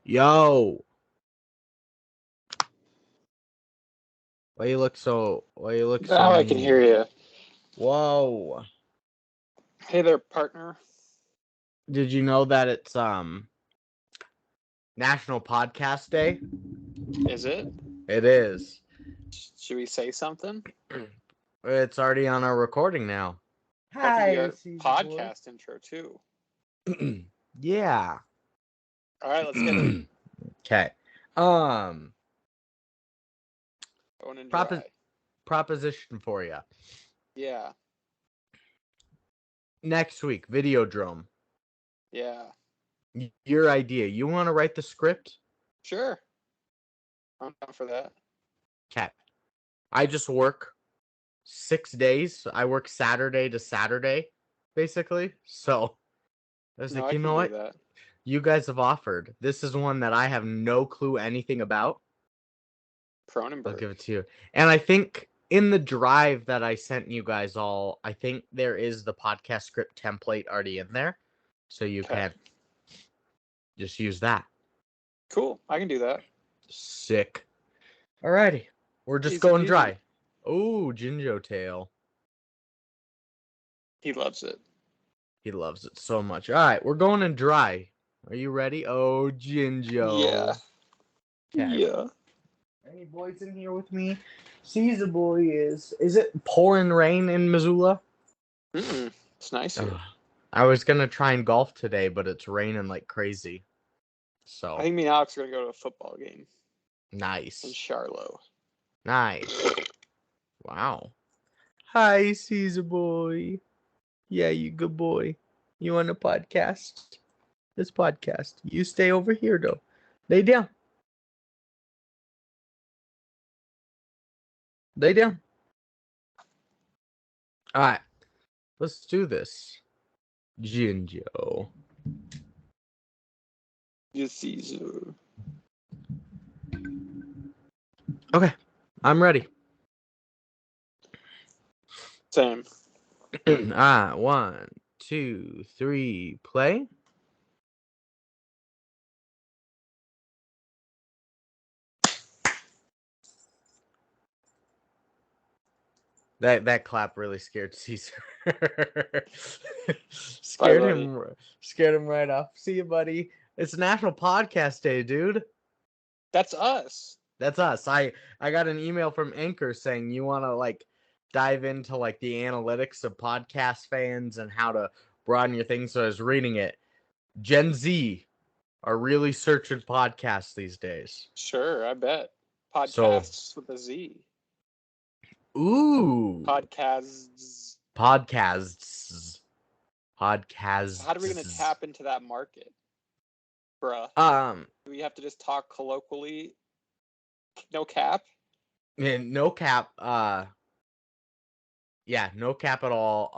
Yo. Why you look so Now I can mean? hear you. Whoa. Hey there, partner. Did you know that it's National Podcast Day? Is it? It is. Should we say something? It's already on our recording now. That could be Hi, our Caesar podcast intro too. boy. Yeah. All right, let's get it. Okay. Going and dry. Proposition for you. Yeah. Next week, Videodrome. Yeah. Your idea. You want to write the script? Sure. I'm down for that. Okay. I just work 6 days. I work Saturday to Saturday, basically. So I was No, like, I you can know do what? that. You guys have offered. This is one that I have no clue anything about. I'll Cronenberg. give it to you. And I think in the drive that I sent you guys all, I think there is the podcast script template already in there. So you can just use that. Cool. I can do that. Sick. Alrighty. We're just Easy going peasy. dry. Oh, Jinjo Tail. He loves it. He loves it so much. Alright, we're going in dry. Are you ready? Oh, Jinjo. Yeah. Okay. Yeah. Any boys in here with me? Caesar boy is. Is it pouring rain in Missoula? It's nice here. I was gonna try and golf today, but it's raining like crazy. So I think me and Alex are gonna go to a football game in nice. Charlotte. Nice. Wow. Hi, Caesar boy. Yeah, you good boy. You on a podcast? This podcast. You stay over here though. Lay down. Lay down. Alright. Let's do this. Jinjo. Just Caesar. Okay. I'm ready. Same. 1, 2, 3, play. That clap really scared Caesar. scared Bye, him right off. See you, buddy. It's National Podcast Day, dude. That's us. That's us. I got an email from Anchor saying you want to like dive into like the analytics of podcast fans and how to broaden your thing. So I was reading it. Gen Z are really searching podcasts these days. Sure, I bet. Podcasts with a Z. Ooh. Podcasts. Podcasts. So how are we going to tap into that market, bruh? Do we have to just talk colloquially? No cap? No cap. Yeah, no cap at all.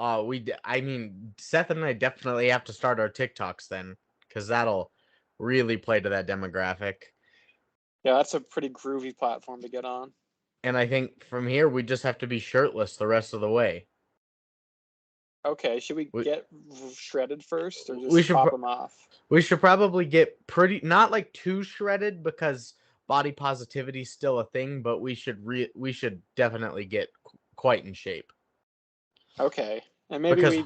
I mean, Seth and I definitely have to start our TikToks then, because that'll really play to that demographic. Yeah, that's a pretty groovy platform to get on. And I think from here we just have to be shirtless the rest of the way. Okay, should we get shredded first, or we just should pop them off? We should probably get not like too shredded because body positivity is still a thing, but we should definitely get quite in shape. Okay, and maybe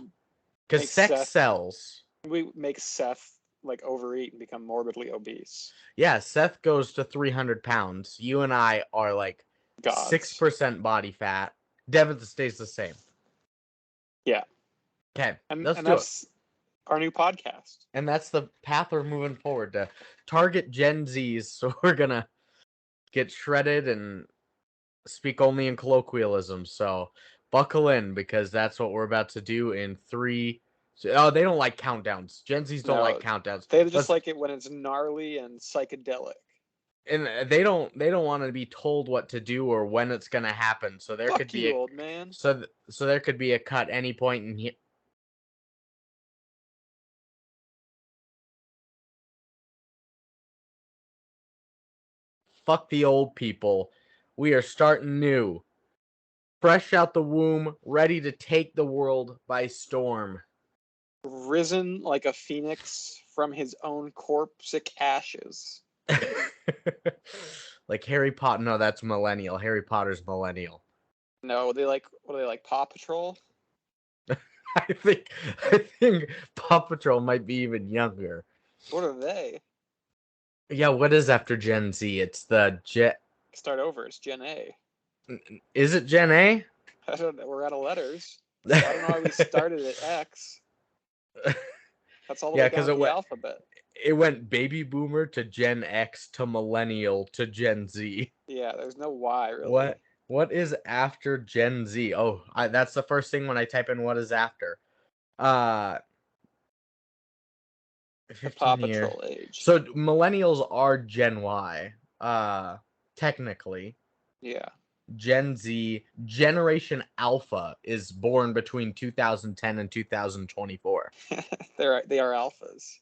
because sex sells. We make Seth like overeat and become morbidly obese. Yeah, Seth goes to 300 pounds. You and I are like 6% body fat. Devin stays the same. Yeah. Okay, let's do it. Our new podcast. And that's the path we're moving forward to target Gen Zs. So we're going to get shredded and speak only in colloquialism. So buckle in because that's what we're about to do in 3. Oh, they don't like countdowns. Gen Zs don't like countdowns. They just like it when it's gnarly and psychedelic. And they don't want to be told what to do or when it's going to happen. So there could be old man. So there could be a cut any point in here. Fuck the old people. We are starting new. Fresh out the womb, ready to take the world by storm. Risen like a phoenix from his own corpsic ashes. Like Harry Potter. No, that's millennial. Harry Potter's millennial. No, what are they like, Paw Patrol? I think Paw Patrol might be even younger. What are they? Yeah, what is after Gen Z? It's the Start over. It's Gen A. Is it Gen A? I don't know. We're out of letters. So I don't know why we started at X. That's all the way down the alphabet. It went baby boomer to Gen X to millennial to Gen Z. Yeah, there's no Y really. What is after Gen Z? Oh, that's the first thing when I type in what is after. The Paw Patrol age. So millennials are Gen Y. Technically. Yeah. Gen Z, Generation Alpha is born between 2010 and 2024. They are alphas.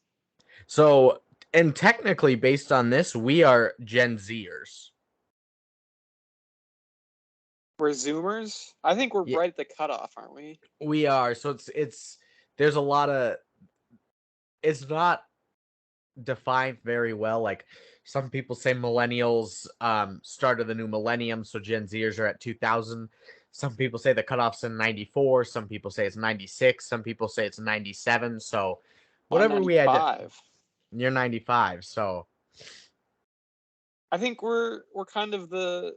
So, and technically, based on this, we are Gen Zers. We're Zoomers? I think we're right at the cutoff, aren't we? We are. So it's there's a lot of, it's not defined very well. Like some people say millennials started the new millennium, so Gen Zers are at 2000. Some people say the cutoff's in 94. Some people say it's 96. Some people say it's 97. So whatever we had. You're 95, so I think we're kind of the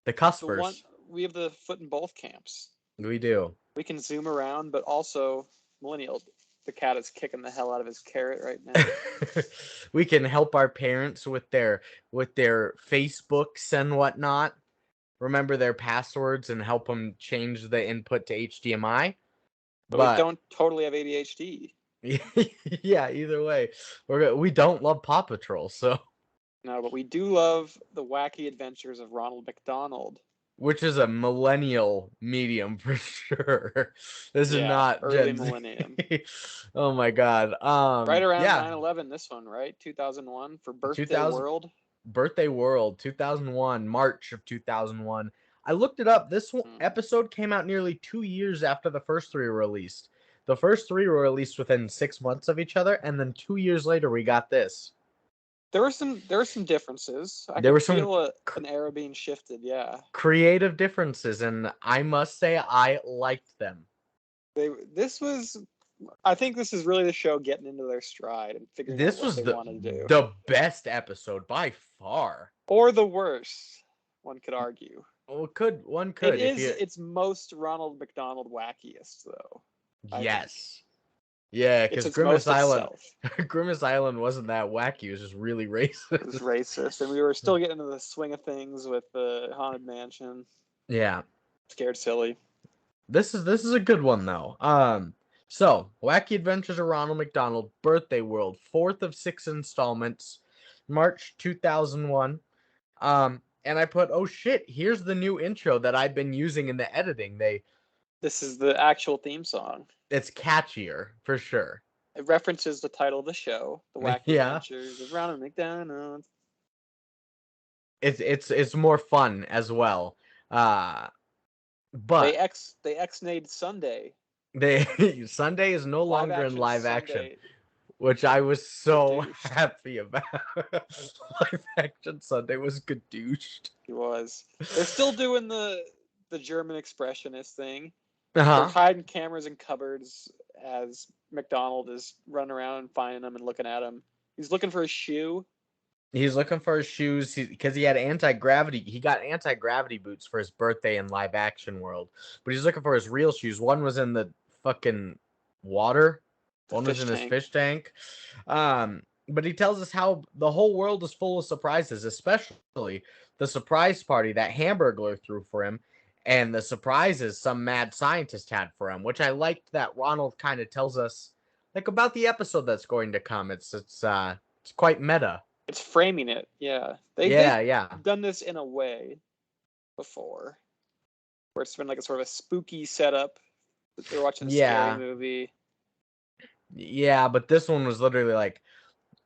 cuspers. We have the foot in both camps. We do. We can zoom around, but also millennial. The cat is kicking the hell out of his carrot right now. We can help our parents with their Facebooks and whatnot. Remember their passwords and help them change the input to HDMI. But we don't totally have ADHD. Yeah, either way, we don't love Paw Patrol, so. No, but we do love the wacky adventures of Ronald McDonald, which is a millennial medium for sure. This is not early millennium. Oh my god! Right around 9/11, this one, right? 2001 for Birthday World. Birthday World, 2001, March of 2001. I looked it up. This episode came out nearly 2 years after the first three were released. The first three were released within 6 months of each other, and then 2 years later we got this. There were some differences. I could feel an era being shifted. Yeah, creative differences, and I must say I liked them. I think this is really the show getting into their stride and figuring out what they want to do. The best episode by far, or the worst, one could argue. Well, one could. It's most Ronald McDonald wackiest though. Yes. Yeah, because Grimace Island wasn't that wacky. It was just really racist. It was racist, and we were still getting into the swing of things with the Haunted Mansion. Yeah. Scared silly. This is a good one though. So Wacky Adventures of Ronald McDonald, Birthday World, 4th of 6 installments, March 2001. And I put, oh shit, here's the new intro that I've been using in the editing. This is the actual theme song. It's catchier, for sure. It references the title of the show, The Wacky Adventures of Ronald McDonald. It's more fun as well. But they ex-nayed Sundae. Sundae is no longer in live action, which I was so happy about. Live action Sundae was gadooshed. He was. They're still doing the German expressionist thing. They're hiding cameras in cupboards as McDonald is running around and finding them and looking at them. He's looking for a shoe. He's looking for his shoes because he had anti-gravity. He got anti-gravity boots for his birthday in live action world, but he's looking for his real shoes. One was in the fucking water. One was in his fish tank. But he tells us how the whole world is full of surprises, especially the surprise party that Hamburglar threw for him. And the surprises some mad scientist had for him, which I liked that Ronald kind of tells us, like, about the episode that's going to come. It's quite meta. It's framing it, yeah. They've done this in a way before, where it's been like a sort of a spooky setup. They're watching a scary movie. Yeah, but this one was literally like,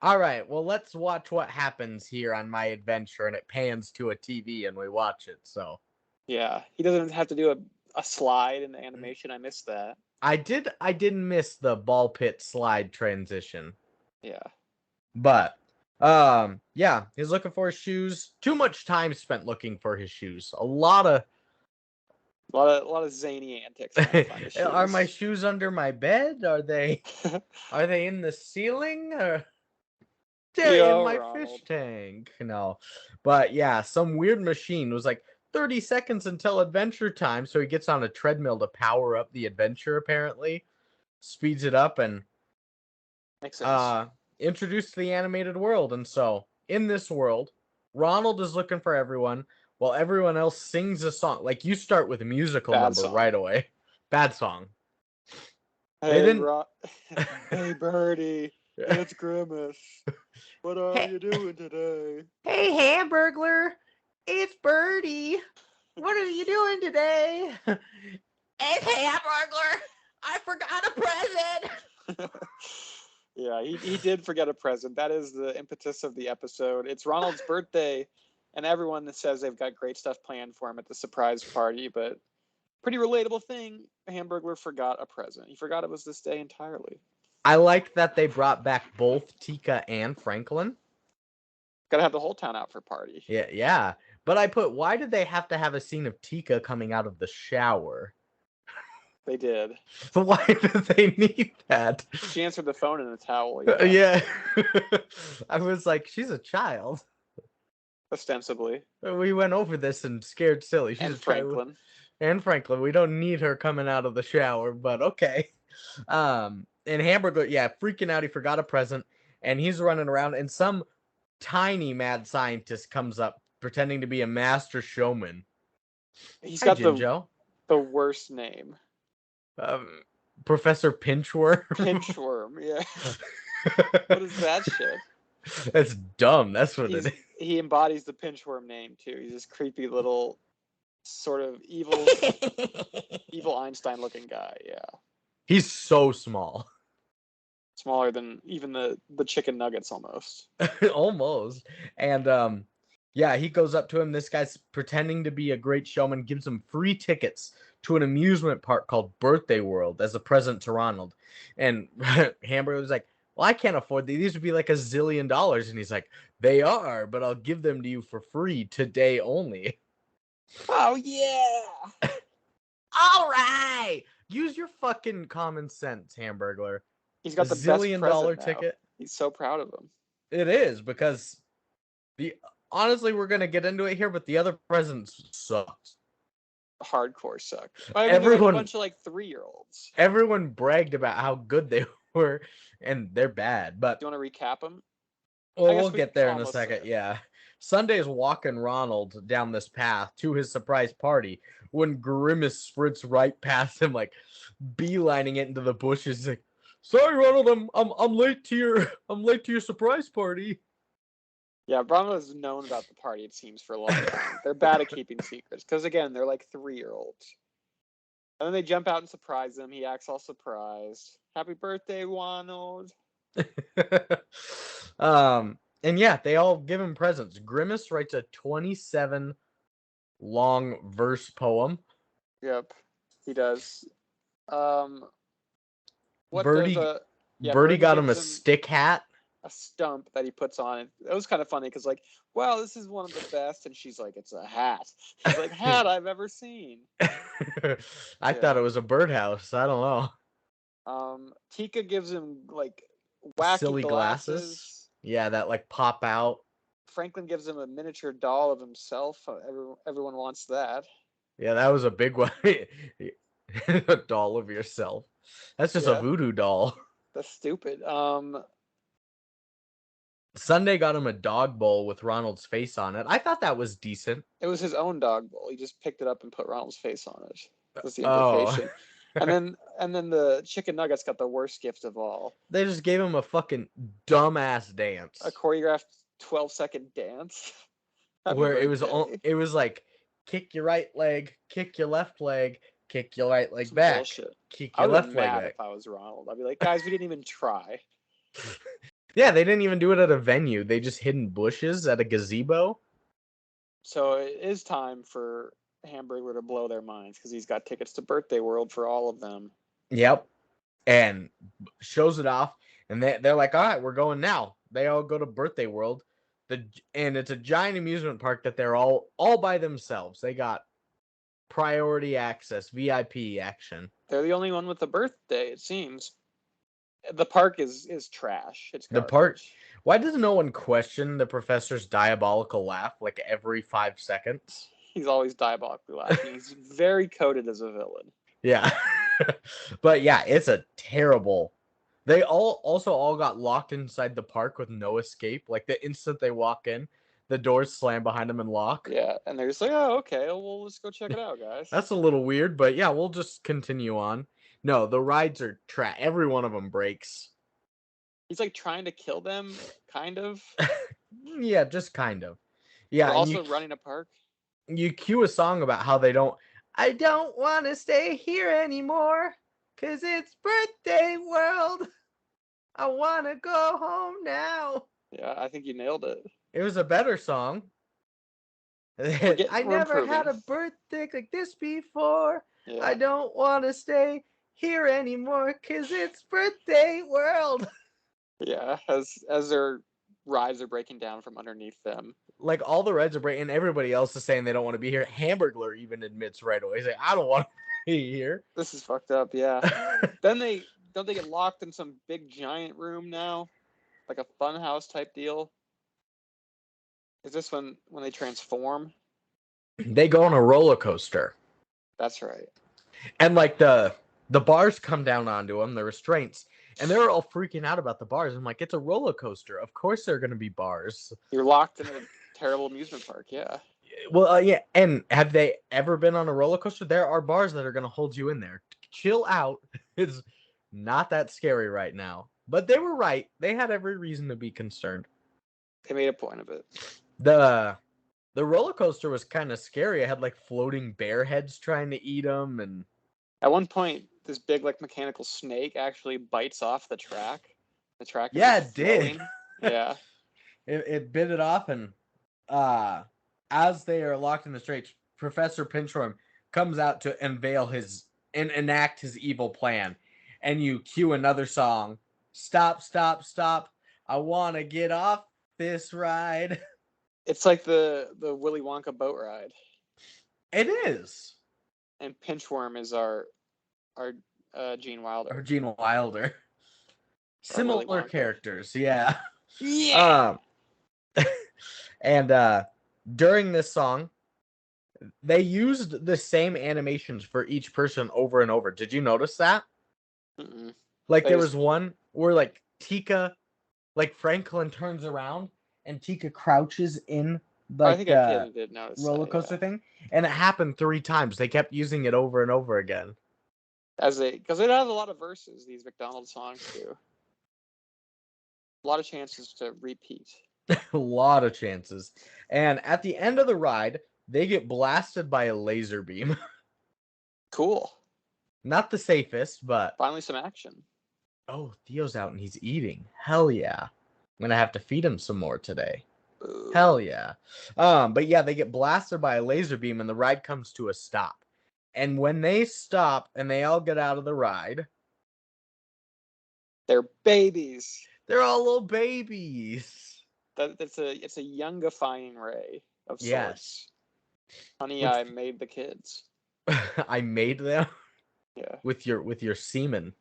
all right, well, let's watch what happens here on my adventure, and it pans to a TV, and we watch it, so. Yeah, he doesn't have to do a slide in the animation. I missed that. I didn't miss the ball pit slide transition. Yeah. But Yeah, he's looking for his shoes. Too much time spent looking for his shoes. A lot of zany antics trying to find his shoes. Are my shoes under my bed? Are they in the ceiling? Or they're in my fish tank. No. But yeah, some weird machine was like 30 seconds until adventure time, so he gets on a treadmill to power up the adventure apparently. Speeds it up and makes sense. Introduced to the animated world. And so, in this world, Ronald is looking for everyone while everyone else sings a song. Like, you start with a musical number right away. Bad song. Hey, hey, Birdie. It's Grimace. What are you doing today? Hey, Hamburglar. It's Birdie. What are you doing today? It's Hamburglar. I forgot a present. Yeah, he did forget a present. That is the impetus of the episode. It's Ronald's birthday, and everyone says they've got great stuff planned for him at the surprise party, but pretty relatable thing. Hamburglar forgot a present. He forgot it was this day entirely. I liked that they brought back both Tika and Franklin. Gotta have the whole town out for party. Yeah. But I put, why did they have to have a scene of Tika coming out of the shower? They did. But why did they need that? She answered the phone in a towel. Yeah. I was like, she's a child. Ostensibly. We went over this and scared silly. She's a Franklin. And Franklin. We don't need her coming out of the shower, but okay. And Hamburger, freaking out. He forgot a present, and he's running around, and some tiny mad scientist comes up pretending to be a master showman. He's got the worst name. Professor Pinchworm. Pinchworm, yeah. What is that shit? That's dumb. That's what it is. He embodies the Pinchworm name too. He's this creepy little sort of evil Einstein-looking guy. Yeah. He's so small. Smaller than even the chicken nuggets almost. Almost. And he goes up to him. This guy's pretending to be a great showman, gives him free tickets to an amusement park called Birthday World as a present to Ronald. And Hamburger was like, well, I can't afford these. These would be like $1 zillion. And he's like, they are, but I'll give them to you for free today only. Oh, yeah. All right. Use your fucking common sense, Hamburglar. He's got the $1 zillion ticket. He's so proud of him. It is, because honestly, we're going to get into it here, but the other presents sucked. Hardcore suck. Everyone, a bunch of 3-year-olds. Everyone bragged about how good they were, and they're bad. But do you want to recap them? Well, we'll get there in a second. Yeah. Sundae is walking Ronald down this path to his surprise party when Grimace sprints right past him, like beelining it into the bushes. He's like, "Sorry, Ronald, I'm late to your surprise party." Yeah, Ronald has known about the party, it seems, for a long time. They're bad at keeping secrets because, again, they're like 3-year-olds. And then they jump out and surprise him. He acts all surprised. Happy birthday, Ronald. And yeah, they all give him presents. Grimace writes a 27 long verse poem. Yep, he does. Birdie got him a stick hat. A stump that he puts on. It was kind of funny because, wow, this is one of the best. And she's like, it's a hat. He's like, hat I've ever seen. I thought it was a birdhouse. I don't know. Tika gives him wacky silly glasses. Yeah, that pop out. Franklin gives him a miniature doll of himself. Everyone wants that. Yeah, that was a big one. A doll of yourself. That's just a voodoo doll. That's stupid. Sundae got him a dog bowl with Ronald's face on it. I thought that was decent. It was his own dog bowl. He just picked it up and put Ronald's face on it. That's the implication. And then the chicken nuggets got the worst gift of all. They just gave him a fucking dumbass dance. A choreographed 12-second dance. Where it was like, kick your right leg, kick your left leg, kick your right leg back. Bullshit. Kick your left leg back. If I was Ronald, I'd be like, guys, we didn't even try. Yeah, they didn't even do it at a venue. They just hid in bushes at a gazebo. So it is time for Hamburglar to blow their minds because he's got tickets to Birthday World for all of them. Yep. And shows it off. And they're like, all right, we're going now. They all go to Birthday World. And it's a giant amusement park that they're all by themselves. They got priority access, VIP action. They're the only one with a birthday, it seems. The park is trash. It's The garbage. park. Why does no one question the professor's diabolical laugh like every 5 seconds? He's always diabolically laughing. He's very coded as a villain. Yeah. But yeah, it's a terrible. They all got locked inside the park with no escape. Like the instant they walk in, the doors slam behind them and lock. Yeah, and they're just like, oh, okay, well, let's go check it out, guys. That's a little weird, but yeah, we'll just continue on. No, the rides are every one of them breaks. He's like trying to kill them, kind of. Yeah, just kind of. Yeah, But also running a park. You cue a song about how I don't want to stay here anymore, 'cause it's birthday world. I want to go home now. Yeah, I think you nailed it. It was a better song. I never had a birthday like this before. Yeah. I don't want to stay here anymore, 'cause it's birthday world. Yeah, as their rides are breaking down from underneath them. Like all the rides are breaking, and everybody else is saying they don't want to be here. Hamburglar even admits right away. He's like, I don't want to be here. This is fucked up, yeah. Then they get locked in some big giant room now? Like a funhouse type deal? Is this when they transform? They go on a roller coaster. That's right. And like the bars come down onto them, the restraints, and they're all freaking out about the bars. I'm like, it's a roller coaster. Of course there are going to be bars. You're locked in a terrible amusement park, yeah. Well, yeah. And have they ever been on a roller coaster? There are bars that are going to hold you in there. Chill out. It's not that scary right now. But they were right. They had every reason to be concerned. They made a point of it. The roller coaster was kind of scary. It had like floating bear heads trying to eat them, and at one point, this big like mechanical snake actually bites off the track. The track. Yeah, it did. Yeah. It bit it off, and as they are locked in the straits, Professor Pinchworm comes out to unveil enact his evil plan, and you cue another song. Stop, stop, stop! I want to get off this ride. It's like the Willy Wonka boat ride. It is. And Pinchworm is our Gene Wilder. Or Gene Wilder. Similar characters, yeah. Yeah. And during this song, they used the same animations for each person over and over. Did you notice that? Mm-mm. Like there was one where like Tika, like Franklin turns around and Tika crouches in I did notice roller coaster thing, and it happened 3 times. They kept using it over and over again. Because it has a lot of verses. These McDonald songs do. A lot of chances to repeat. A lot of chances. And at the end of the ride, they get blasted by a laser beam. Cool. Not the safest, but finally some action. Oh, Theo's out and he's eating. Hell yeah. I'm gonna have to feed him some more today. Ooh. Hell yeah. But yeah, they get blasted by a laser beam and the ride comes to a stop. And when they stop and they all get out of the ride, they're babies. They're all little babies. It's a youngifying ray of sorts. Yes. Honey, I made the kids. I made them? Yeah. With your semen.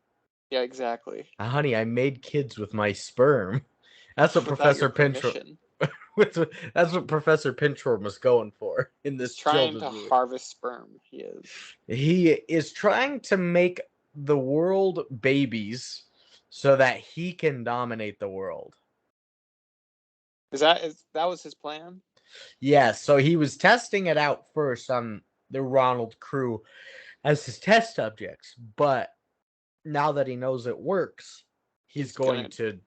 Yeah, exactly. Honey, I made kids with my sperm. That's what Professor Pinchworm. That's what Professor Pinchworm was going for in this. He's trying to harvest sperm. He is. He is trying to make the world babies so that he can dominate the world. That was his plan? Yeah. So he was testing it out first on the Ronald crew as his test subjects, but now that he knows it works, he's going to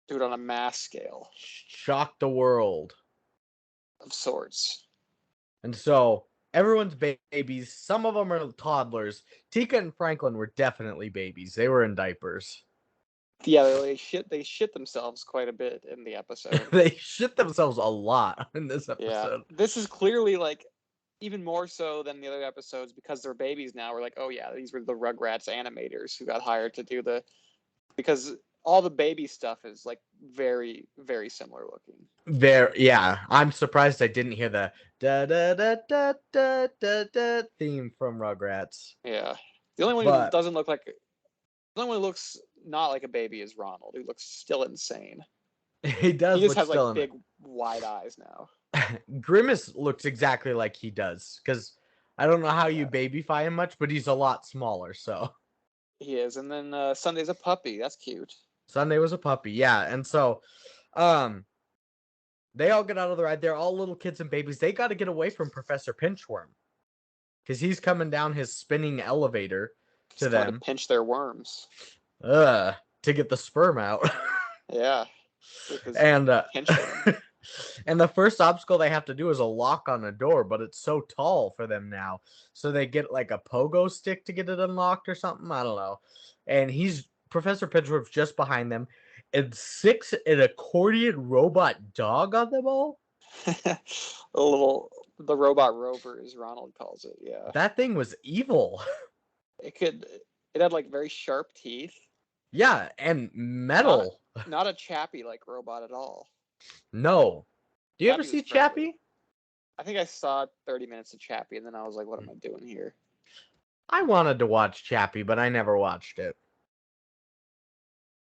do it on a mass scale. Shock the world. Of sorts. And so, everyone's babies. Some of them are toddlers. Tika and Franklin were definitely babies. They were in diapers. Yeah, they shit themselves quite a bit in the episode. They shit themselves a lot in this episode. Yeah, this is clearly like even more so than the other episodes because they're babies now. We're like, oh yeah, these were the Rugrats animators who got hired to do because all the baby stuff is like very, very similar looking. Yeah. I'm surprised I didn't hear the da da da da da da da theme from Rugrats. Yeah. The only one who But doesn't look like the only one who looks not like a baby is Ronald, who looks still insane. he He does just look has like still in big wide eyes now. it. Grimace looks exactly like he does, because I don't know how you Yeah, babyfy him much, but he's a lot smaller, so. he is. And then Sunday's a puppy. That's cute. Sunday was a puppy, yeah. And so um they all get out of the ride. They're all little kids and babies. They got to get away from Professor Pinchworm, because he's coming down his spinning elevator He's to coming to them pinch their worms. to get the sperm out. Yeah, with his and pinchworm. and the first obstacle they have to do is a lock on a door, but it's so tall for them now, so they get like a pogo stick to get it unlocked or something. I don't know. And Professor Pinchworm's just behind them, and an accordion robot dog on them all. The robot rover, as Ronald calls it. Yeah, That thing was evil. it had like very sharp teeth. Yeah, and metal. Not a Chappie like robot at all. No. Do you ever Chappie was see friendly. Chappie? I think I saw 30 minutes of Chappie, and then I was like, what am I doing here? I wanted to watch Chappie, but I never watched it.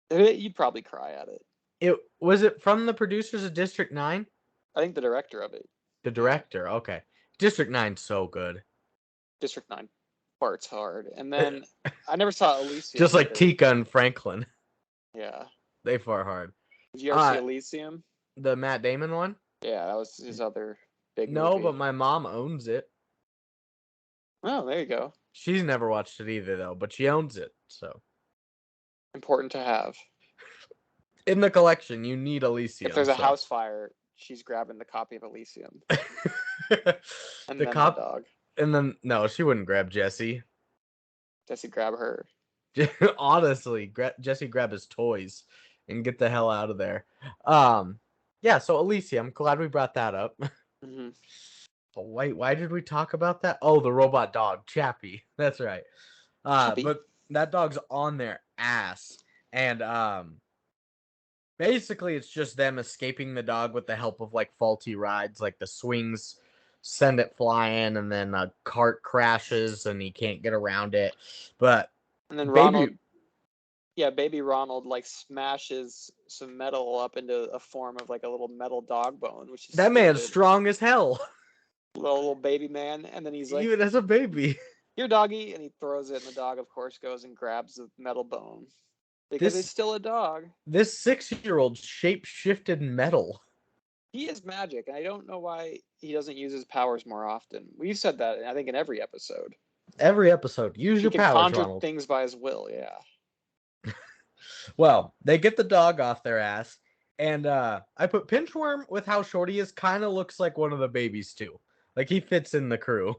You'd probably cry at it. Was it from the producers of District 9? I think the director of it. The director, okay. District 9's so good. District 9 farts hard. And then I never saw Elysium. Just like either. Tika and Franklin. Yeah. They fart hard. Did you ever see Elysium? The Matt Damon one? Yeah, that was his other big No, movie. but my mom owns it. Oh, there you go. She's never watched it either, though, but she owns it, so. Important to have. In the collection, you need Elysium. If there's a house fire, she's grabbing the copy of Elysium. And the dog. And then, no, she wouldn't grab Jesse. Jesse grab her. Honestly, Jesse grab his toys and get the hell out of there. Yeah, so Elysium, I'm glad we brought that up. Mm-hmm. Oh, wait, why did we talk about that? Oh, the robot dog, Chappie. That's right. But that dog's on their ass. And basically it's just them escaping the dog with the help of like faulty rides, like the swings send it flying, and then a cart crashes and he can't get around it. But and then baby Ronald like smashes some metal up into a form of like a little metal dog bone, which is that man's strong as hell. Little baby man, and then he's like, even as a baby, "Here, doggy," and he throws it, and the dog, of course, goes and grabs the metal bone because it's still a dog. This 6-year-old shape-shifted metal. He is magic, and I don't know why he doesn't use his powers more often. We've said that, I think, in every episode. Every episode, use your powers, He can conjure Ronald. things by his will. Yeah. Well, they get the dog off their ass, and I put Pinchworm with how short he is. Kind of looks like one of the babies too. Like he fits in the crew.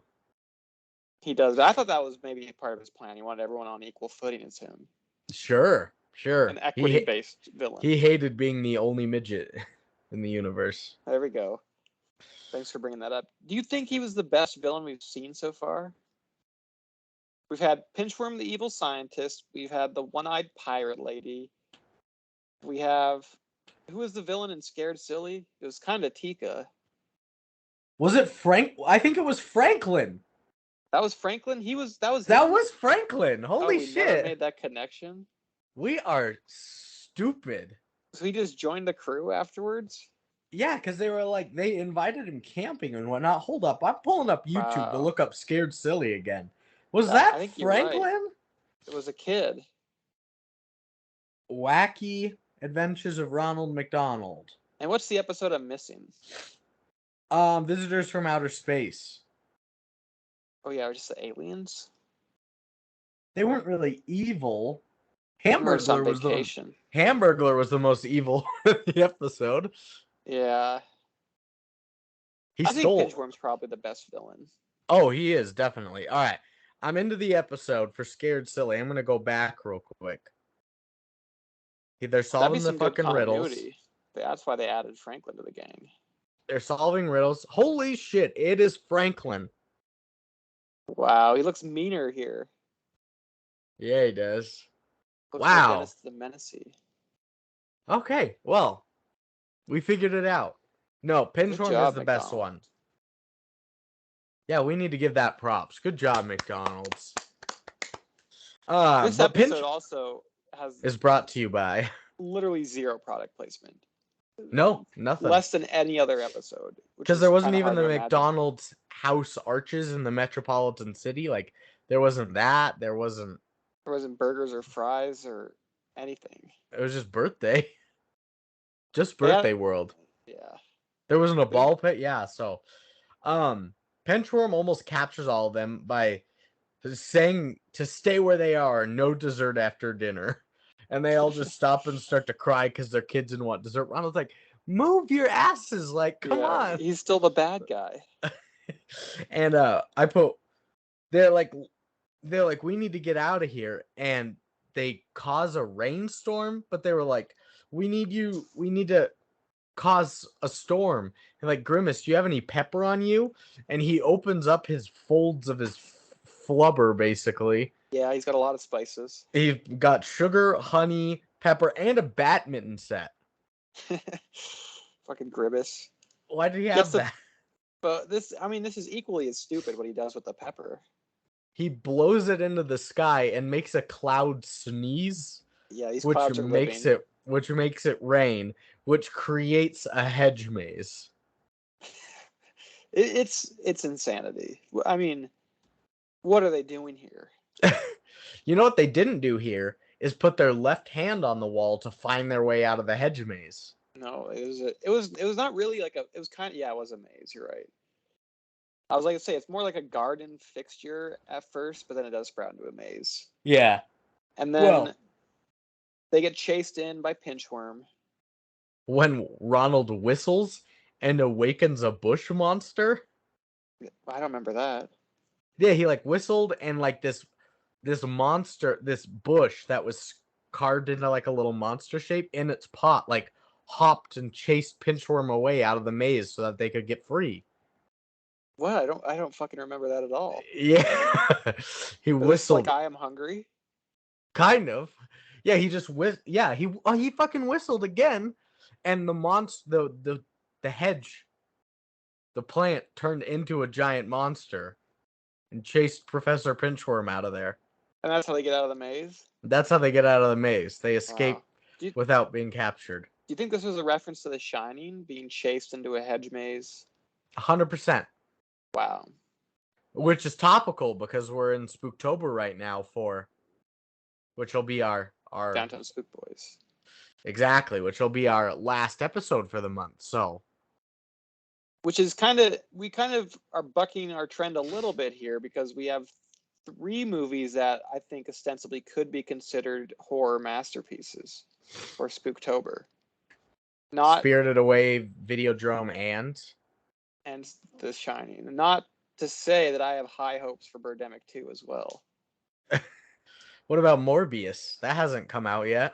He does. But I thought that was maybe part of his plan. He wanted everyone on equal footing as him. Sure. An equity-based villain. He hated being the only midget in the universe. There we go. Thanks for bringing that up. Do you think he was the best villain we've seen so far? We've had Pinchworm, the evil scientist. We've had the one-eyed pirate lady. We have... Who was the villain in Scared Silly? It was kind of Tika. Was it Frank? I think it was Franklin. That was Franklin? That was Franklin. Holy shit. Never made that connection? We are stupid. So he just joined the crew afterwards? Yeah, because they invited him camping and whatnot. Hold up, I'm pulling up YouTube to look up Scared Silly again. Was that Franklin? Right. It was a kid. Wacky Adventures of Ronald McDonald. And what's the episode I'm missing? Visitors from Outer Space. Oh yeah, just the aliens? They weren't really evil. Hamburglar was the most evil in the episode. Yeah. I think Pinchworm's probably the best villain. Oh, he is, definitely. All right. I'm into the episode for Scared Silly. I'm going to go back real quick. They're solving the fucking riddles. That's why they added Franklin to the gang. They're solving riddles. Holy shit, it is Franklin. Wow, he looks meaner here. Yeah, he does. Looks wow. Like the Menacee. Okay, well, we figured it out. No, Good Pinchworm is job, the best McDonald. one. Yeah, we need to give that props. Good job, McDonald's. This But episode Pinch also has is brought to you by literally zero product placement. no, nothing. Less than any other episode. Because there wasn't kind of even hard the to imagine. McDonald's house arches in the metropolitan city. Like, there wasn't that. There wasn't. There wasn't burgers or fries or anything. It was just birthday. Just They had, birthday world. yeah. There wasn't a ball pit. Yeah, so. Pinchworm almost captures all of them by saying to stay where they are, no dessert after dinner. And they all just stop and start to cry because their kids didn't want dessert. Ronald's like, move your asses, like, come on. He's still the bad guy. And they're like, we need to get out of here. And they cause a rainstorm, but they were like, we need to cause a storm. And like, Grimace, do you have any pepper on you? And he opens up his folds of his flubber, basically. Yeah, he's got a lot of spices. He's got sugar, honey, pepper, and a badminton set. Fucking Grimace. Why did he have that? But this is equally as stupid what he does with the pepper. He blows it into the sky and makes a cloud sneeze. Yeah, these which clouds are makes living. which makes it rain, which creates a hedge maze. It's insanity. I mean, what are they doing here? You know what they didn't do here is put their left hand on the wall to find their way out of the hedge maze. No, it was not really like it was kind of, yeah, it was a maze. You're right. I was like to say it's more like a garden fixture at first, but then it does sprout into a maze. Yeah. And then they get chased in by Pinchworm. When Ronald whistles and awakens a bush monster. I don't remember that. Yeah, he like whistled and like this monster, this bush that was carved into like a little monster shape in its pot, like hopped and chased Pinchworm away out of the maze so that they could get free. What? I don't fucking remember that at all. Yeah. He whistled. Like I am hungry? Kind of. Yeah, he just he fucking whistled again, and the hedge, the plant turned into a giant monster and chased Professor Pinchworm out of there. And that's how they get out of the maze? That's how they get out of the maze. They escape without being captured. Do you think this was a reference to The Shining, being chased into a hedge maze? 100%. Wow. Which is topical because we're in Spooktober right now which will be our Downtown Spook Boys. Exactly, which will be our last episode for the month. So, which is we kind of are bucking our trend a little bit here because we have 3 movies that I think ostensibly could be considered horror masterpieces for Spooktober. Not Spirited Away, Videodrome, and The Shining. Not to say that I have high hopes for Birdemic 2 as well. What about Morbius? That hasn't come out yet.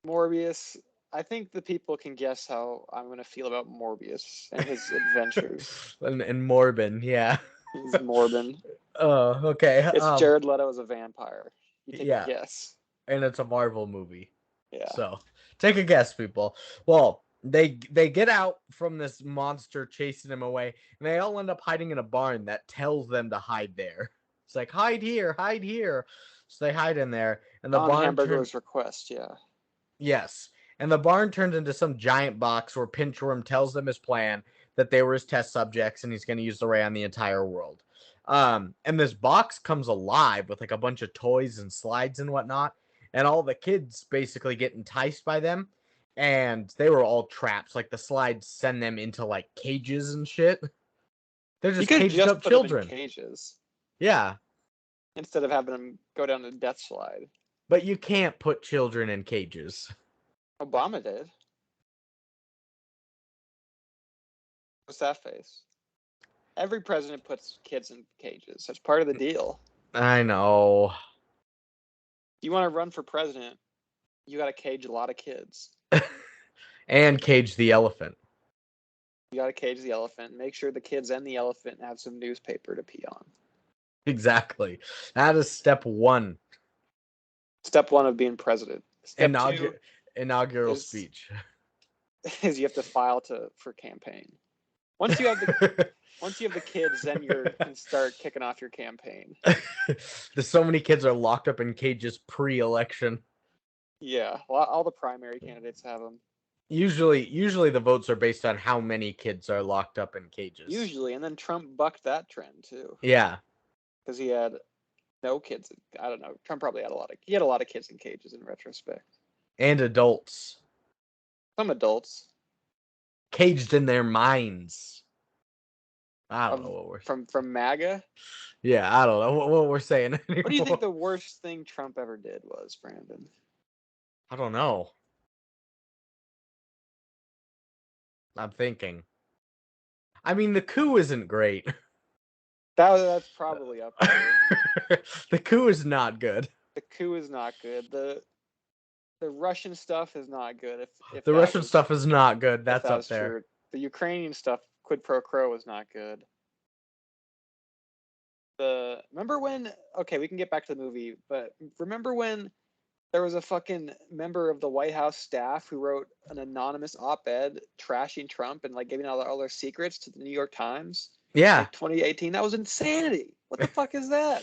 Morbius, I think the people can guess how I'm going to feel about Morbius and his adventures. and Morbin, yeah. He's Morbin. Oh, okay. It's Jared Leto as a vampire. You take a guess. And it's a Marvel movie. Yeah. So, take a guess, people. Well, they get out from this monster chasing him away, and they all end up hiding in a barn that tells them to hide there. It's like, hide here, hide here. So they hide in there, and the barn Hamburglar's request, yeah. Yes, and the barn turns into some giant box where Pinchworm tells them his plan, that they were his test subjects, and he's going to use the ray on the entire world. And this box comes alive with like a bunch of toys and slides and whatnot, and all the kids basically get enticed by them, and they were all traps. Like the slides send them into like cages and shit. They're just caged up children. Them in cages. Yeah. Instead of having them go down the death slide. But you can't put children in cages. Obama did. What's that face? Every president puts kids in cages. That's part of the deal. I know. You want to run for president, you got to cage a lot of kids. And cage the elephant. You got to cage the elephant. Make sure the kids and the elephant have some newspaper to pee on. Exactly. That is step 1. Step 1 of being president. Step 2, inaugural is speech. is you have to file for campaign. Once you have the kids, then you can start kicking off your campaign. There's so many kids are locked up in cages pre-election. Yeah, all the primary candidates have them. Usually the votes are based on how many kids are locked up in cages. Usually, and then Trump bucked that trend too. Yeah, because he had no kids. I don't know. Trump probably had a lot of kids in cages in retrospect. and adults Some adults caged in their minds. I don't know what we're from MAGA. Yeah, I don't know what we're saying anymore. What do you think the worst thing Trump ever did was, Brandon? I don't know. I'm thinking. I mean, the coup isn't great. That's probably up there. The coup is not good. The coup is not good. The Russian stuff is not good. If The that Russian was, stuff is not good. if That's that up was there. true. The Ukrainian stuff, quid pro quo, was not good. Remember when? Okay, we can get back to the movie, but remember when there was a fucking member of the White House staff who wrote an anonymous op-ed trashing Trump and like giving all their secrets to the New York Times? Yeah. Like 2018. That was insanity. What the fuck is that?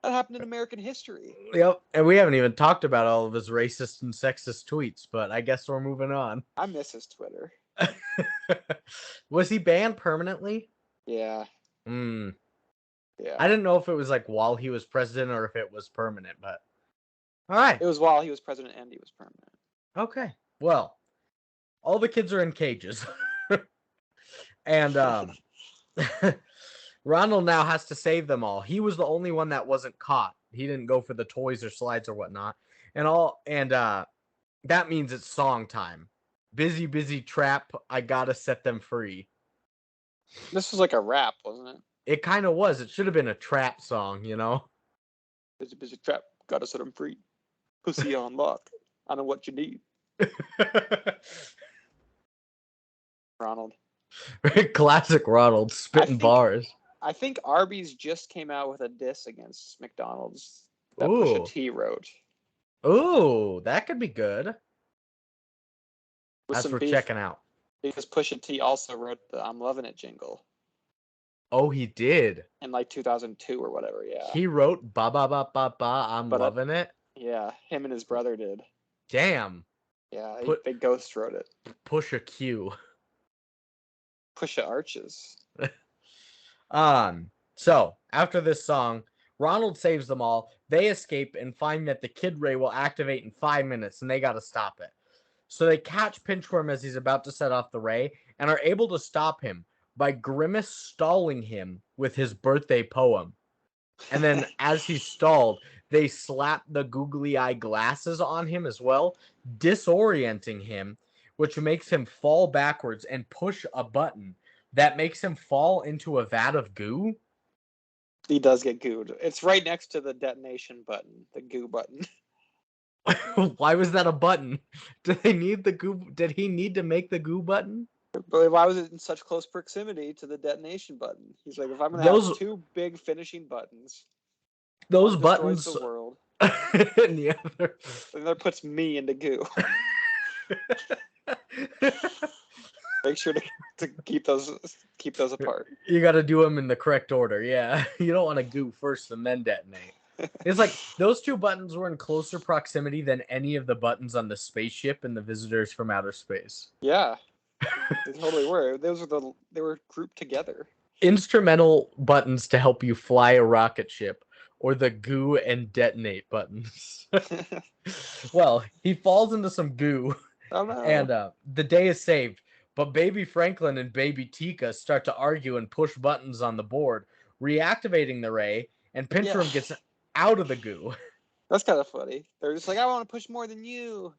That happened in American history. Yep. And we haven't even talked about all of his racist and sexist tweets, but I guess we're moving on. I miss his Twitter. Was he banned permanently? Yeah. Yeah. Yeah. I didn't know if it was like while he was president or if it was permanent, but all right. It was while he was president and he was permanent. Okay. Well, all the kids are in cages. And Ronald now has to save them all. He was the only one that wasn't caught. He didn't go for the toys or slides or whatnot. And that means it's song time. Busy, busy trap. I gotta set them free. This was like a rap, wasn't it? It kind of was. It should have been a trap song, you know? Busy, busy trap. Gotta set them free. Pussy on lock. I know what you need. Ronald. Classic Ronald spitting bars. I think Arby's just came out with a diss against McDonald's that Ooh. Pusha T wrote. Ooh, that could be good. With That's worth checking out. Because Pusha T also wrote the I'm Loving It jingle. Oh, he did. In like 2002 or whatever, yeah. He wrote ba ba ba ba ba I'm Loving It. Yeah, him and his brother did. Damn. Yeah, they ghost wrote it. Pusha Q. Pusha Arches. So after this song, Ronald saves them all. They escape and find that the Kid Ray will activate in 5 minutes, and they got to stop it. So they catch Pinchworm as he's about to set off the ray and are able to stop him by Grimace stalling him with his birthday poem. And then as he's stalled, they slap the googly eye glasses on him as well, disorienting him, which makes him fall backwards and push a button that makes him fall into a vat of goo. He does get gooed. It's right next to the detonation button, the goo button. Why was that a button? Did they need the goo? Did he need to make the goo button? But why was it in such close proximity to the detonation button? He's like, if I'm gonna have two big finishing buttons, those buttons, the world, and the other puts me into goo. Make sure to keep those apart. You got to do them in the correct order. Yeah, you don't want to goo first and then detonate. It's like those two buttons were in closer proximity than any of the buttons on the spaceship and the Visitors from Outer Space. Yeah, they totally were. They were grouped together. Instrumental buttons to help you fly a rocket ship, or the goo and detonate buttons. Well, he falls into some goo, and the day is saved. But Baby Franklin and Baby Tika start to argue and push buttons on the board, reactivating the ray, and Pinchworm gets out of the goo. That's kind of funny. They're just like, I want to push more than you.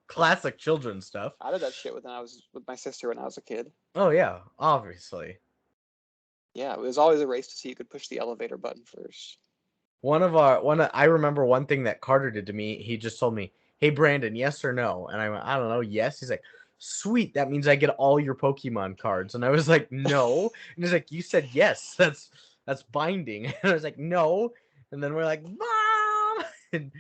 Classic children stuff. I did that shit with my sister when I was a kid. Oh yeah, obviously. Yeah, it was always a race to see who could push the elevator button first. I remember one thing that Carter did to me. He just told me, "Hey Brandon, yes or no?" And I went, "I don't know, yes." He's like, "Sweet, that means I get all your Pokemon cards." And I was like, "No." And he's like, "You said yes. That's binding." And I was like, "No." And then we're like, "Mom!" And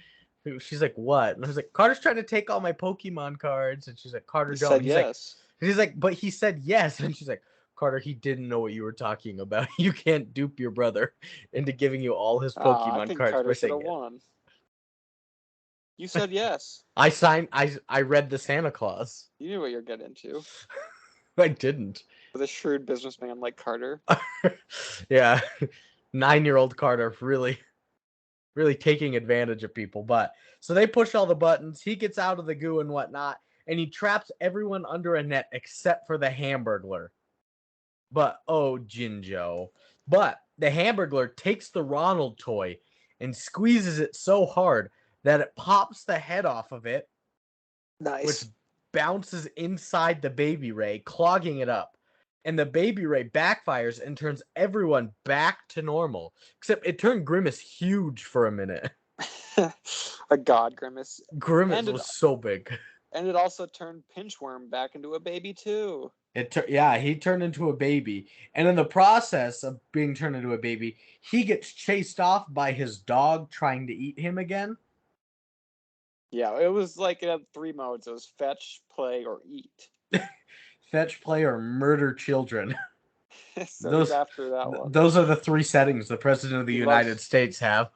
She's like, what? And I was like, Carter's trying to take all my Pokemon cards. And she's like, Carter, He don't. said He's yes. like, but he said yes. And she's like, Carter, he didn't know what you were talking about. You can't dupe your brother into giving you all his I Pokemon think cards Carter by should saying have yes. won. You said yes. I read the Santa Claus. You knew what you're getting into. I didn't. With a shrewd businessman like Carter. Yeah. 9-year-old Carter really taking advantage of people. But so they push all the buttons. He gets out of the goo and whatnot, and he traps everyone under a net except for the Hamburglar. But oh, Jinjo. But the Hamburglar takes the Ronald toy and squeezes it so hard that it pops the head off of it, which Nice. bounces inside the Baby Ray, clogging it up. And the Baby Ray backfires and turns everyone back to normal. Except it turned Grimace huge for a minute. A god Grimace. Grimace was so big. And it also turned Pinchworm back into a baby too. He turned into a baby. And in the process of being turned into a baby, he gets chased off by his dog trying to eat him again. Yeah, it was like it had 3 modes. It was fetch, play, or eat. Fetch, play, or murder children. So he's after that one. Those are the 3 settings the President of the United States have.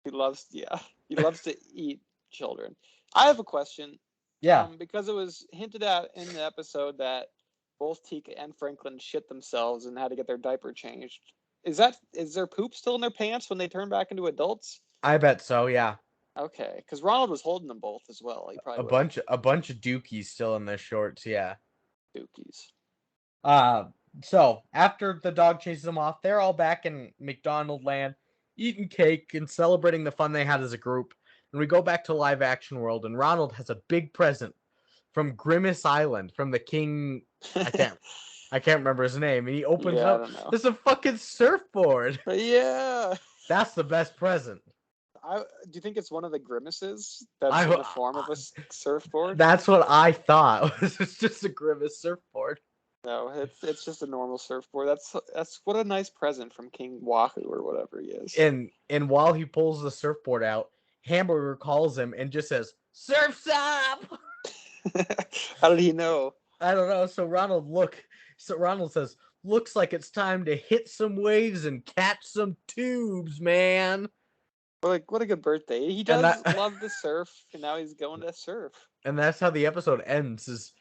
He loves to eat children. I have a question. Yeah. Because it was hinted at in the episode that both Tika and Franklin shit themselves and had to get their diaper changed. Is their poop still in their pants when they turn back into adults? I bet so, yeah. Okay, because Ronald was holding them both as well. He probably a bunch of dookies still in their shorts, yeah. Dookies. So after the dog chases them off, they're all back in McDonald land, eating cake and celebrating the fun they had as a group. And we go back to live action world, and Ronald has a big present from Grimace Island, from the king. I can't remember his name. And he opens it up. I don't know. There's a fucking surfboard. Yeah. That's the best present. Do you think it's one of the Grimaces that's in the form of a surfboard? That's what I thought. It's just a Grimace surfboard. No, it's just a normal surfboard. That's what a nice present from King Wahoo or whatever he is. And while he pulls the surfboard out, Hamburger calls him and just says, "Surf's up!" How did he know? I don't know. So Ronald says, "Looks like it's time to hit some waves and catch some tubes, man." What a good birthday. He does love to surf, and now he's going to surf. And that's how the episode ends, is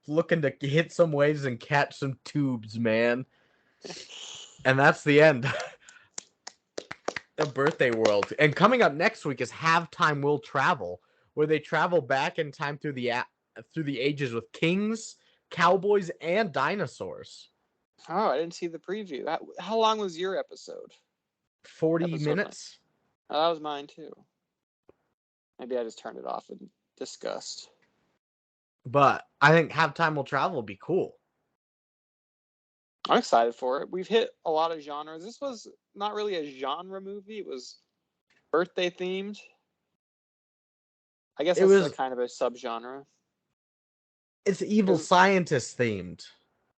looking to hit some waves and catch some tubes, man. And that's the end of Birthday World. And coming up next week is Have Time Will Travel, where they travel back in time through the ages with kings, cowboys, and dinosaurs. Oh, I didn't see the preview. How long was your episode? 40 minutes. Oh, that was mine too. Maybe I just turned it off in disgust. But I think Have Time Will Travel would be cool. I'm excited for it. We've hit a lot of genres. This was not really a genre movie. It was birthday themed. I guess it was kind of a subgenre. It's evil scientist themed.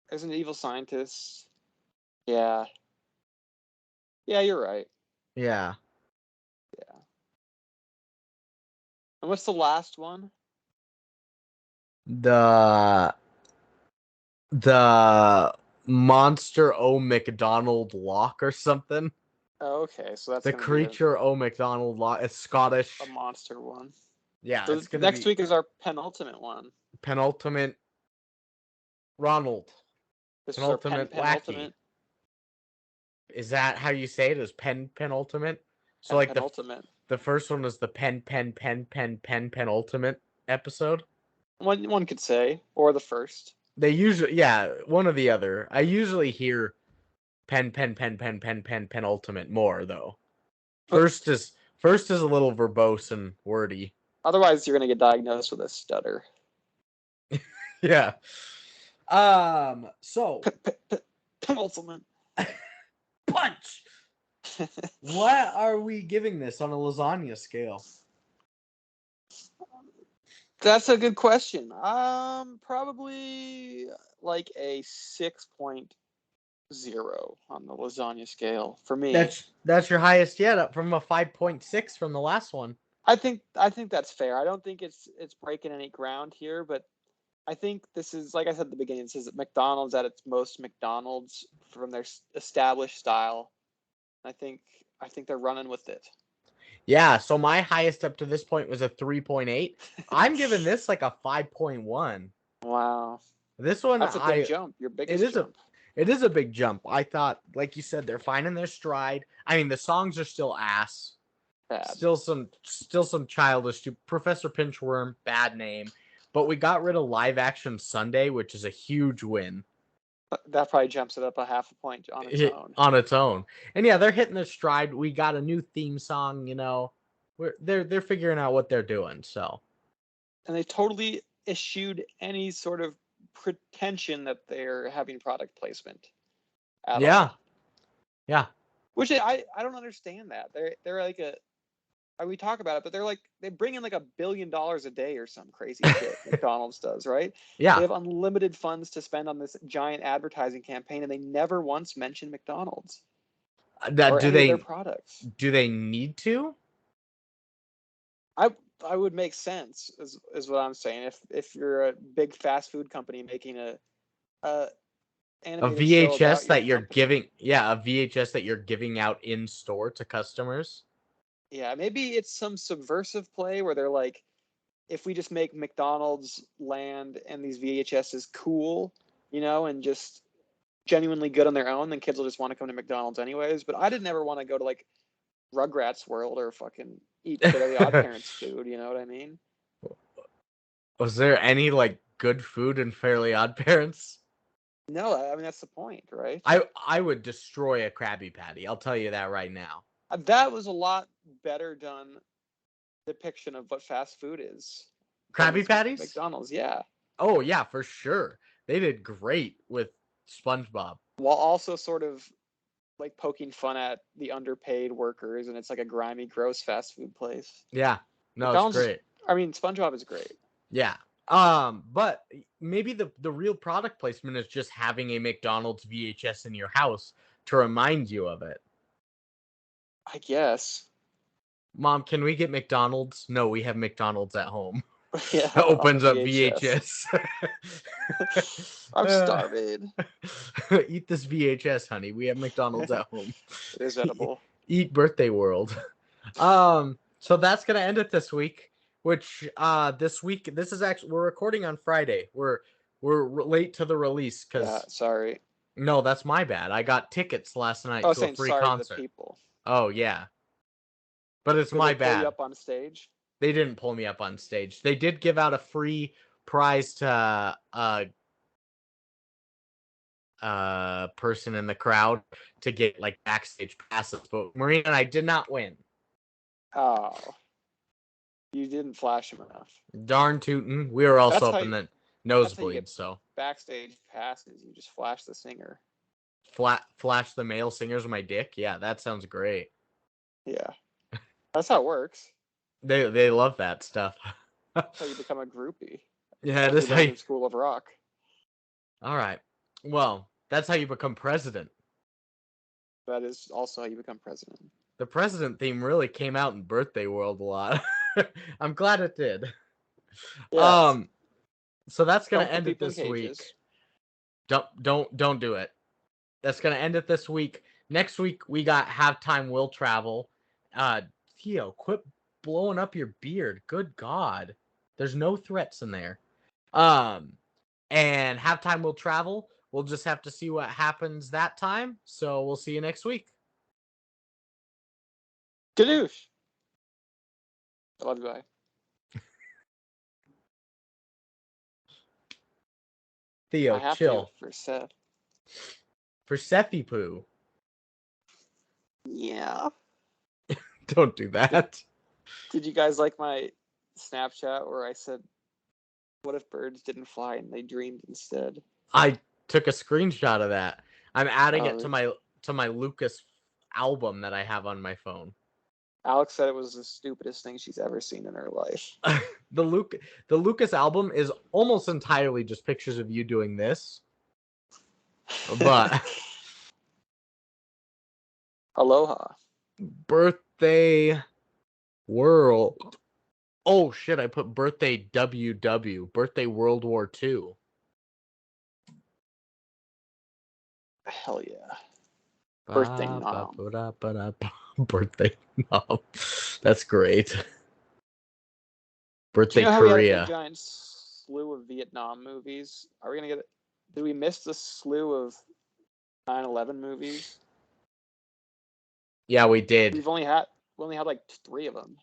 There's an evil scientist. Yeah. Yeah, you're right. Yeah. Yeah. And what's the last one? The Monster O McDonald Lock or something. Oh, okay. So that's the Creature O McDonald Lock. It's Scottish. A monster one. Yeah. So next week is our penultimate one. Penultimate Ronald. This penultimate is our penultimate. Wacky. Is that how you say it? Is penultimate? So like penultimate. The first one was the penultimate episode. One could say, or the first. They usually, one or the other. I usually hear penultimate more though. First is a little verbose and wordy. Otherwise, you're gonna get diagnosed with a stutter. Yeah. So penultimate punch. What are we giving this on a lasagna scale? That's a good question. Probably like a 6.0 on the lasagna scale for me. That's your highest yet, up from a 5.6 from the last one. I think that's fair. I don't think it's breaking any ground here, but I think this is, like I said at the beginning, this is McDonald's at its most McDonald's from their established style. I think they're running with it. Yeah, so my highest up to this point was a 3.8. I'm giving this like a 5.1. Wow. This one, That's a big jump. Your biggest jump. It is a big jump. I thought, like you said, they're finding their stride. I mean, the songs are still ass. Bad. Still some childish. Professor Pinchworm, bad name. But we got rid of live action Sundae, which is a huge win. That probably jumps it up a half a point on its own. On its own. And yeah, they're hitting their stride. We got a new theme song, they're figuring out what they're doing, so. And they totally eschewed any sort of pretension that they're having product placement at all. Yeah. Which I don't understand that. They're like we talk about it, but they bring in like $1 billion a day or some crazy shit. McDonald's does, right? Yeah. They have unlimited funds to spend on this giant advertising campaign, and they never once mention McDonald's or any of their products. Do they need to? I would make sense, is what I'm saying. If you're a big fast food company making a VHS that you're giving, a VHS that you're giving out in store to customers. Yeah, maybe it's some subversive play where they're like, if we just make McDonald's land and these VHSs cool, and just genuinely good on their own, then kids will just want to come to McDonald's anyways. But I didn't ever want to go to like Rugrats World or fucking eat Fairly Odd Parents food. You know what I mean? Was there any like good food in Fairly Odd Parents? No, I mean that's the point, right? I would destroy a Krabby Patty. I'll tell you that right now. That was a lot better done depiction of what fast food is. Krabby Patties? McDonald's, yeah. Oh yeah, for sure. They did great with SpongeBob. While also sort of like poking fun at the underpaid workers, and it's like a grimy, gross fast food place. Yeah. No, McDonald's it's great. I mean, SpongeBob is great. Yeah. But maybe the real product placement is just having a McDonald's VHS in your house to remind you of it. I guess. Mom, can we get McDonald's? No, we have McDonald's at home. Yeah. Opens up VHS. I'm starving. Eat this VHS, honey. We have McDonald's at home. It is edible. Eat Birthday World. So that's gonna end it this week. Which this week, this is actually, we're recording on Friday. We're late to the release because sorry. No, that's my bad. I got tickets last night to a free concert. To the people. Oh yeah, but it's my bad. Pull you up on stage? They didn't pull me up on stage. They did give out a free prize to person in the crowd to get like backstage passes, but Marina and I did not win. Oh. You didn't flash him enough. Darn tootin'. We were also up in the nosebleed, so. Backstage passes, you just flash the singer. Flash the male singers with my dick? Yeah, that sounds great. Yeah. That's how it works. They love that stuff. That's how you become a groupie. Yeah, that's how you... School of Rock. All right. Well, that's how you become president. That is also how you become president. The president theme really came out in Birthday World a lot. I'm glad it did. Yes. So that's gonna end it this week. Don't do it. That's gonna end it this week. Next week we got Halftime Will Travel. Theo, quit blowing up your beard. Good God. There's no threats in there. And Halftime Will Travel. We'll just have to see what happens that time. So we'll see you next week. Gadoosh. I love you, bye. Theo, chill. For Seth. For Sethy Poo. Yeah. Don't do that. Did you guys like my Snapchat where I said, what if birds didn't fly and they dreamed instead? I took a screenshot of that. I'm adding it to my Lucas album that I have on my phone. Alex said it was the stupidest thing she's ever seen in her life. The Lucas album is almost entirely just pictures of you doing this. But Aloha. Birthday World. Oh shit! I put birthday WW. Birthday World War II. Hell yeah. Birthday nom. Birthday nom. That's great. Do you Birthday know how we had a big Korea. giant slew of Vietnam movies? Are we gonna get it? Did we miss the slew of 9/11 movies? Yeah, we did. We only had like 3 of them.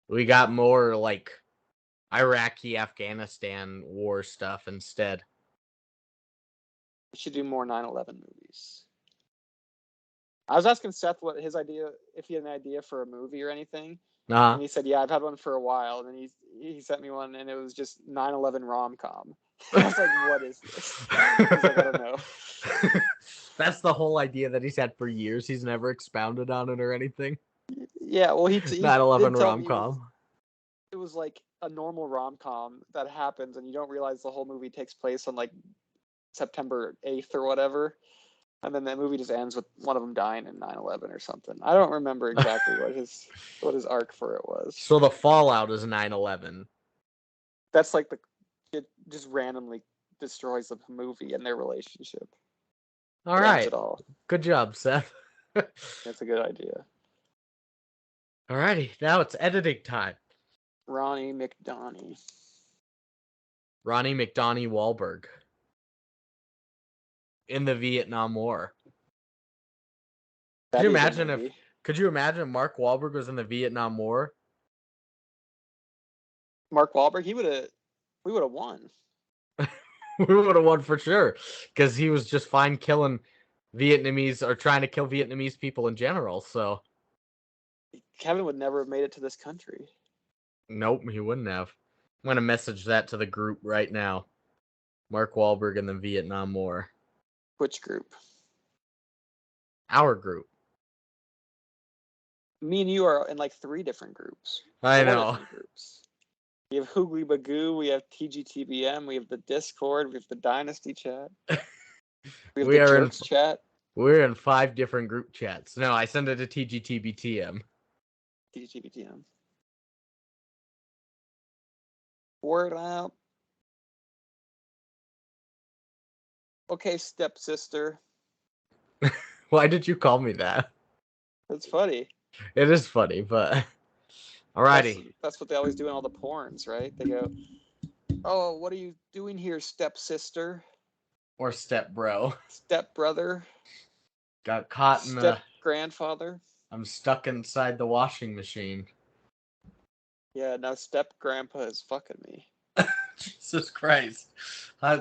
We got more like Iraqi, Afghanistan war stuff instead. We should do more 9/11 movies. I was asking Seth what his idea, if he had an idea for a movie or anything, and he said, "Yeah, I've had one for a while." And then he sent me one, and it was just 9/11 rom-com. I was like, "What is this?" He's like, "I don't know." That's the whole idea that he's had for years. He's never expounded on it or anything. Yeah, well, he 9/11 did tell me rom-com. it was like a normal rom-com that happens, and you don't realize the whole movie takes place on like September 8th or whatever. And then that movie just ends with one of them dying in 9/11 or something. I don't remember exactly what his arc for it was. So the fallout is 9/11. That's like it just randomly destroys the movie and their relationship. All right. It all. Good job, Seth. That's a good idea. Alrighty, now it's editing time. Ronnie McDonald. Ronnie McDonald Wahlberg. In the Vietnam War. Could you imagine Mark Wahlberg was in the Vietnam War? Mark Wahlberg, we would have won. We would have won for sure, because he was just fine killing Vietnamese or trying to kill Vietnamese people in general. So Kevin would never have made it to this country. Nope, he wouldn't have. I'm gonna message that to the group right now. Mark Wahlberg in the Vietnam War. Which group? Our group. Me and you are in like 3 different groups. I know. Different groups. We have Hoogly Bagoo, we have TGTBM, we have the Discord, we have the Dynasty chat. We have the Jerks chat. We're in 5 different group chats. No, I send it to TGTBTM. TGTBTM. Word out. Okay, stepsister. Why did you call me that? That's funny. It is funny, but alrighty. That's what they always do in all the porns, right? They go, "Oh, what are you doing here, stepsister?" Or step bro. Step brother. Got caught in step grandfather. I'm stuck inside the washing machine. Yeah, now step grandpa is fucking me. Jesus Christ.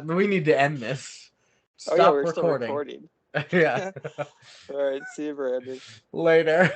We need to end this. Stop we're recording. still recording. Yeah. All right, see you, Brandon. Later.